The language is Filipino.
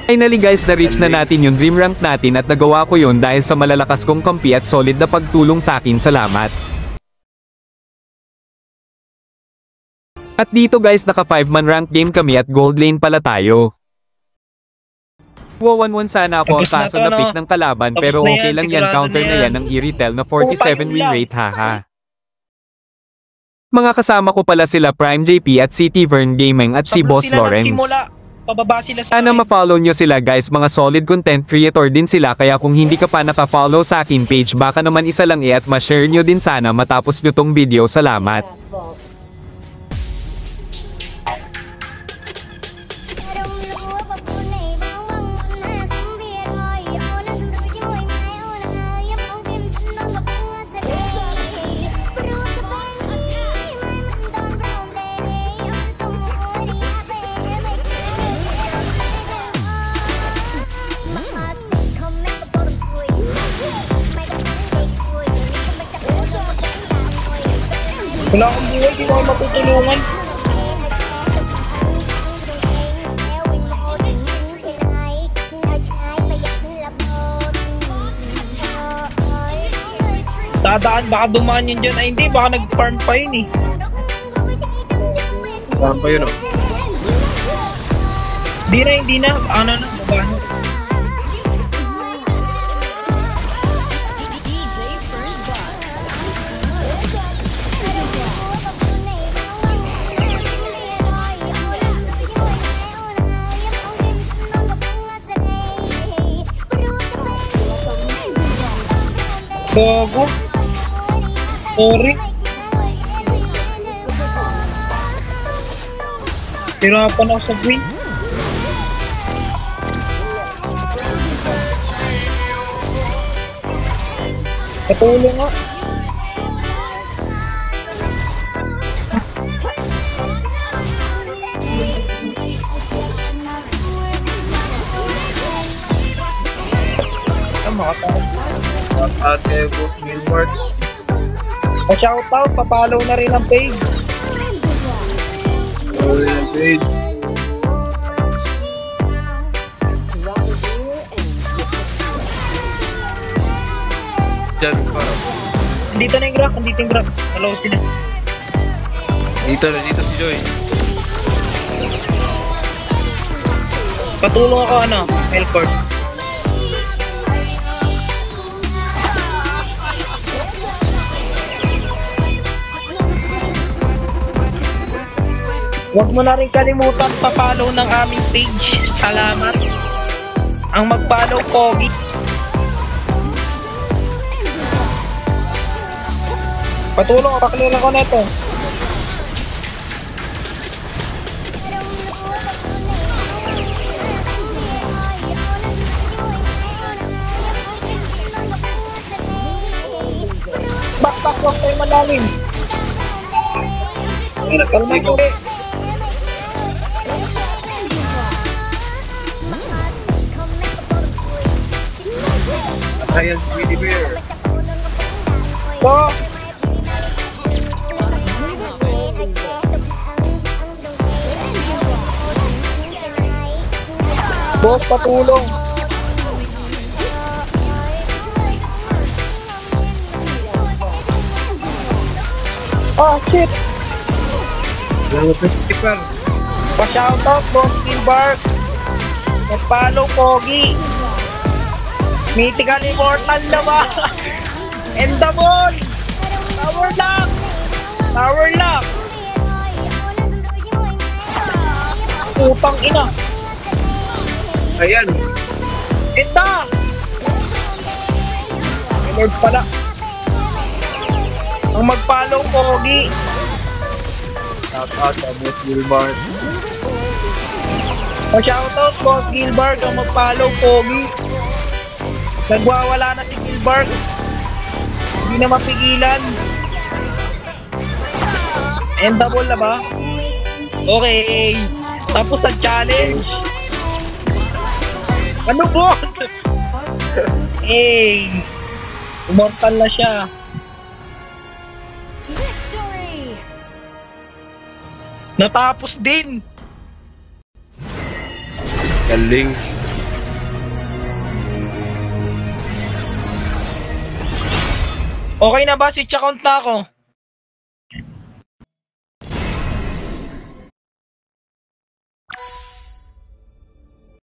Finally guys, na-reach na natin yung dream rank natin at nagawa ko yun dahil sa malalakas kong kampi at solid na pagtulong sa akin. Salamat. At dito guys, naka 5-man rank game kami at gold lane pala tayo. 1-1 sana ako ang kaso na pick ng kalaban pero okay lang yan, counter na yan ng Iritel na 47 win rate, haha. Mga kasama ko pala sila Prime JP at si Vern Gaming at si Boss Lawrence. Pababa sila sa Sana ma-follow nyo sila guys, mga solid content creator din sila, kaya kung hindi ka pa naka-follow sa akin page baka naman isa lang at ma-share nyo din sana matapos nyo tong video. Salamat. Wala akong buhay, di mo ako matutulungan. Dadaan, baka dumaan yun dyan. Ay hindi, baka nag-farm pa yun eh. Farm pa yun, oh. Hindi na. Ano na, baba na. Bogo. Sorry. Hirapan ako sa green. Patulong nga. Makatawag. Ate Book Gilbert. Pa-shoutout, pa-follow na rin ang page. Follow rin ang page. Diyan pa. Dito na yung grab, andito yung grab. Hello sila. Dito si Joy. Patulong ako Melford. Huwag mo na rin kalimutan pa-follow ng aming page. Salamat. Ang mag-follow, Pogi. Patulong, paklilan ko neto. Back, huwag tayo malalim. Kalmay ko eh. Ayan si Willy Bear. So, boss, patulong. Oh, shit. Pa-shoutout, Boss Gilbert. Mag-follow, Pogi. Mythical Immortal na ba? And the ball! Tower lock! Upang ina! Ayan. Ita! Lord pala. Ang mag-follow, Pogi. Shout out sa Boss Gilbert. Pa-shoutout, Boss Gilbert. Ang mag-follow, Pogi. Nagwawala na si Gilbert. Hindi na mapigilan. Endable na ba? Okay. Tapos ang challenge. Ano po? Hey. Immortal na siya. Natapos din. Galing. Okay na ba? Switch account na ako.